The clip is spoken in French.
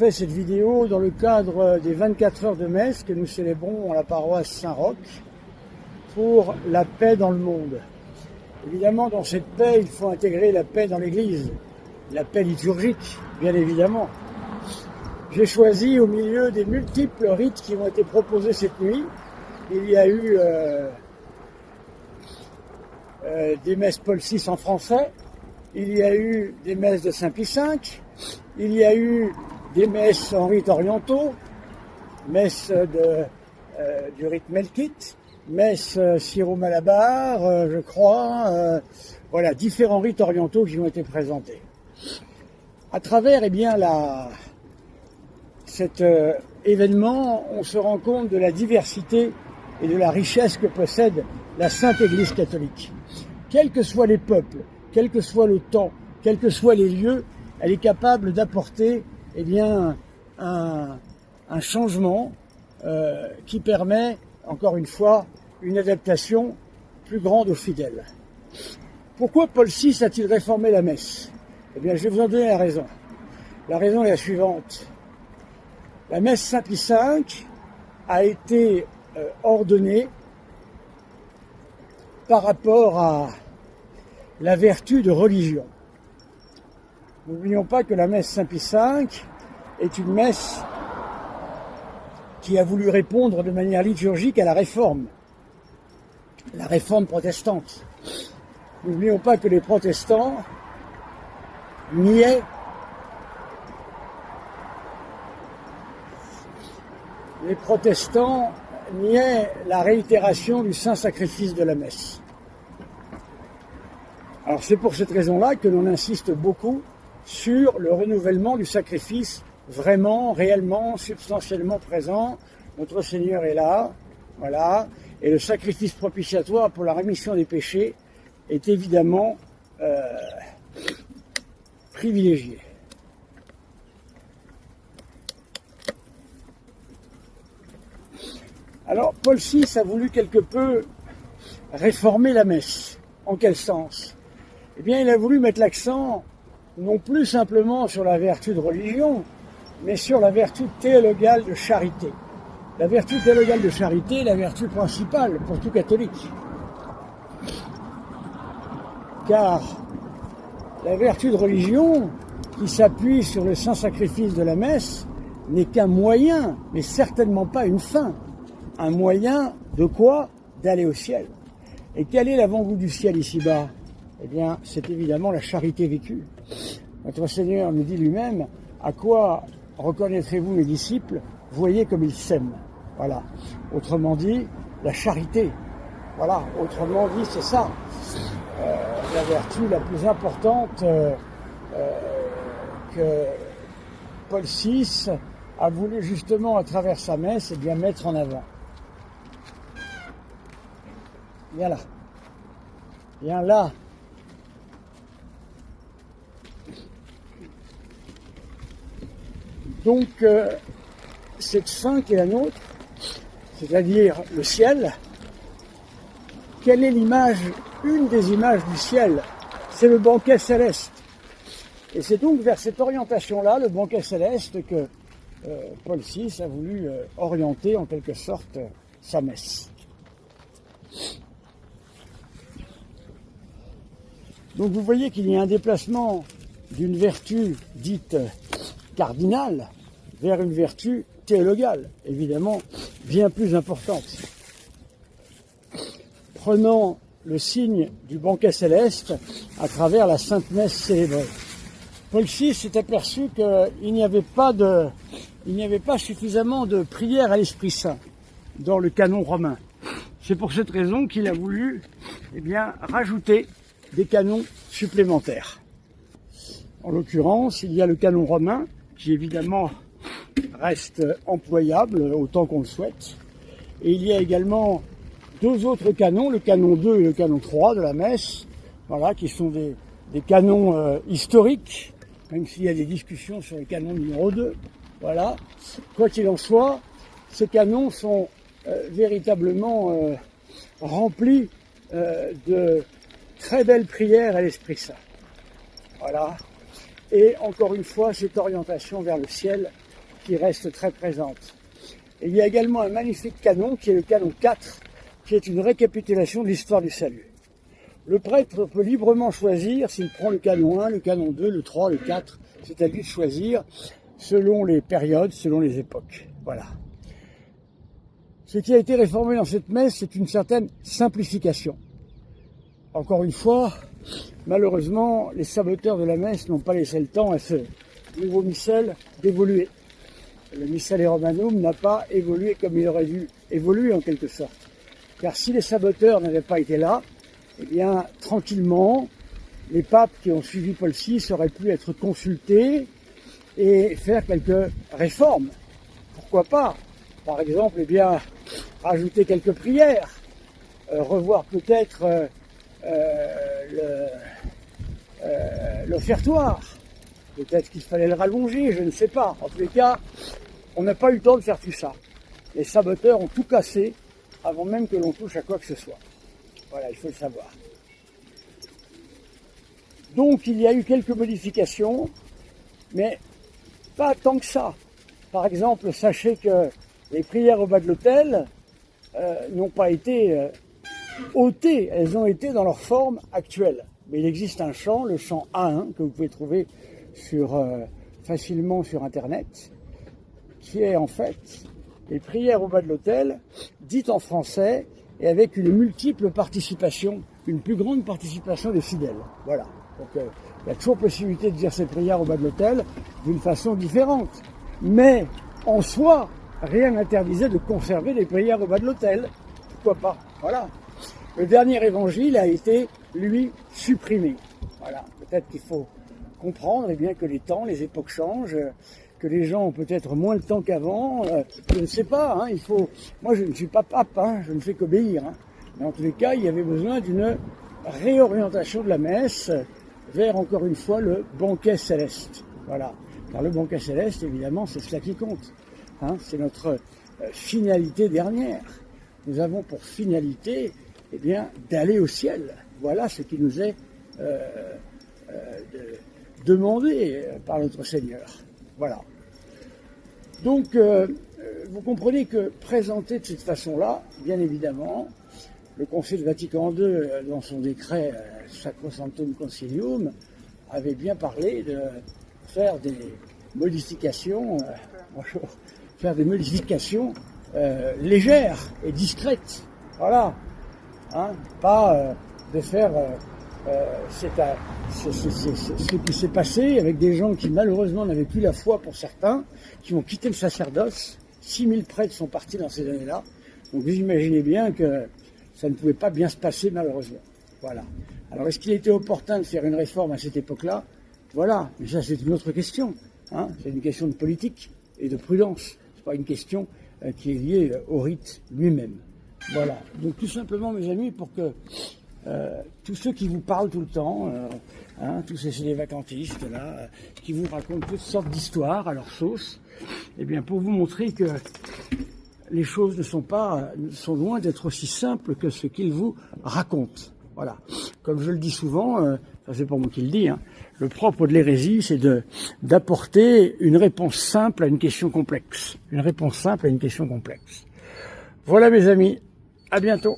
fait cette vidéo dans le cadre des 24 heures de messe que nous célébrons à la paroisse Saint-Roch pour la paix dans le monde. Évidemment, dans cette paix, il faut intégrer la paix dans l'Église, la paix liturgique, bien évidemment. J'ai choisi, au milieu des multiples rites qui ont été proposés cette nuit, il y a eu des messes Paul VI en français, il y a eu des messes de Saint Pie V, il y a eu des messes en rites orientaux, messes du rite melkite, messes syro-malabar, je crois, voilà, différents rites orientaux qui ont été présentés. À travers, cet événement, on se rend compte de la diversité et de la richesse que possède la Sainte Église catholique. Quels que soient les peuples, quel que soit le temps, quels que soient les lieux, elle est capable d'apporter un changement qui permet, encore une fois, une adaptation plus grande aux fidèles. Pourquoi Paul VI a-t-il réformé la messe? Eh bien, je vais vous en donner la raison. La raison est la suivante. La messe Saint Pie V a été ordonnée par rapport à la vertu de religion. N'oublions pas que la messe Saint Pie V est une messe qui a voulu répondre de manière liturgique à la réforme protestante. N'oublions pas que les protestants niaient la réitération du saint sacrifice de la messe. Alors c'est pour cette raison-là que l'on insiste beaucoup sur le renouvellement du sacrifice vraiment, réellement, substantiellement présent. Notre Seigneur est là, voilà, et le sacrifice propitiatoire pour la rémission des péchés est évidemment privilégié. Alors, Paul VI a voulu quelque peu réformer la messe. En quel sens? Eh bien, il a voulu mettre l'accent non plus simplement sur la vertu de religion, mais sur la vertu théologale de charité. La vertu théologale de charité est la vertu principale pour tout catholique. Car la vertu de religion, qui s'appuie sur le saint sacrifice de la messe, n'est qu'un moyen, mais certainement pas une fin. Un moyen de quoi? D'aller au ciel. Et quel est l'avant-goût du ciel ici-bas? Eh bien, c'est évidemment la charité vécue. Notre Seigneur nous dit lui-même, à quoi reconnaîtrez-vous mes disciples? Voyez comme ils s'aiment. Voilà. Autrement dit, la charité. Voilà. Autrement dit, c'est ça. La vertu la plus importante que Paul VI a voulu justement, à travers sa messe, mettre en avant. Viens là. Viens là. Donc, cette fin qui est la nôtre, c'est-à-dire le ciel, quelle est l'image, une des images du ciel? C'est le banquet céleste. Et c'est donc vers cette orientation-là, le banquet céleste, que Paul VI a voulu orienter en quelque sorte sa messe. Donc vous voyez qu'il y a un déplacement d'une vertu dite cardinale vers une vertu théologale, évidemment bien plus importante. Prenant le signe du banquet céleste à travers la Sainte Messe célébrée. Paul VI s'est aperçu qu'il n'y avait pas suffisamment de prières à l'Esprit Saint dans le canon romain. C'est pour cette raison qu'il a voulu rajouter des canons supplémentaires. En l'occurrence, il y a le canon romain qui évidemment reste employable autant qu'on le souhaite. Et il y a également deux autres canons, le canon 2 et le canon 3 de la messe, voilà, qui sont des canons historiques, même s'il y a des discussions sur le canon numéro 2. Voilà. Quoi qu'il en soit, ces canons sont véritablement remplis de très belles prières à l'Esprit Saint. Voilà. Et encore une fois, cette orientation vers le ciel qui reste très présente. Et il y a également un magnifique canon, qui est le canon 4, qui est une récapitulation de l'histoire du salut. Le prêtre peut librement choisir s'il prend le canon 1, le canon 2, le 3, le 4. C'est à lui de choisir selon les périodes, selon les époques. Voilà. Ce qui a été réformé dans cette messe, c'est une certaine simplification. Encore une fois, malheureusement, les saboteurs de la messe n'ont pas laissé le temps à ce nouveau missel d'évoluer. Le Missale Romanum n'a pas évolué comme il aurait dû évoluer en quelque sorte. Car si les saboteurs n'avaient pas été là, eh bien, tranquillement, les papes qui ont suivi Paul VI auraient pu être consultés et faire quelques réformes. Pourquoi pas? Par exemple, eh bien, rajouter quelques prières, revoir peut-être l'offertoire. Peut-être qu'il fallait le rallonger, je ne sais pas. En tous les cas, on n'a pas eu le temps de faire tout ça. Les saboteurs ont tout cassé avant même que l'on touche à quoi que ce soit. Voilà, il faut le savoir. Donc, il y a eu quelques modifications, mais pas tant que ça. Par exemple, sachez que les prières au bas de l'autel n'ont pas été ôtées, elles ont été dans leur forme actuelle. Mais il existe un chant, le chant A1, que vous pouvez trouver facilement sur Internet, qui est en fait les prières au bas de l'autel, dites en français et avec une multiple participation, une plus grande participation des fidèles. Voilà. Donc il y a toujours possibilité de dire ces prières au bas de l'autel d'une façon différente. Mais en soi, rien n'interdisait de conserver les prières au bas de l'autel. Pourquoi pas? Voilà. Le dernier évangile a été, lui, supprimé. Voilà. Peut-être qu'il faut comprendre eh bien, que les temps, les époques changent, que les gens ont peut-être moins le temps qu'avant. Je ne sais pas. Hein, moi, je ne suis pas pape, hein, je ne fais qu'obéir. Hein. Mais en tous les cas, il y avait besoin d'une réorientation de la messe vers, encore une fois, le banquet céleste. Voilà. Car le banquet céleste, évidemment, c'est cela qui compte. Hein, c'est notre finalité dernière. Nous avons pour finalité eh bien, d'aller au ciel. Voilà ce qui nous est demandé par notre Seigneur. Voilà. Donc, vous comprenez que présenté de cette façon-là, bien évidemment, le Concile Vatican II, dans son décret Sacrosanctum Concilium, avait bien parlé de faire des modifications, légères et discrètes. Voilà. Hein, pas de faire ce qui s'est passé avec des gens qui malheureusement n'avaient plus la foi pour certains, qui ont quitté le sacerdoce. 6000 prêtres sont partis dans ces années-là. Donc vous imaginez bien que ça ne pouvait pas bien se passer malheureusement. Voilà. Alors est-ce qu'il était opportun de faire une réforme à cette époque-là? Voilà. Mais ça c'est une autre question. Hein, c'est une question de politique et de prudence. C'est pas une question qui est liée au rite lui-même. Voilà. Donc tout simplement mes amis, pour que tous ceux qui vous parlent tout le temps, tous ces vacantistes là, qui vous racontent toutes sortes d'histoires à leur sauce, eh bien pour vous montrer que les choses sont loin d'être aussi simples que ce qu'ils vous racontent. Voilà. Comme je le dis souvent, ça c'est pas moi qui le dis, hein, le propre de l'hérésie, c'est d'apporter une réponse simple à une question complexe. Une réponse simple à une question complexe. Voilà mes amis, à bientôt.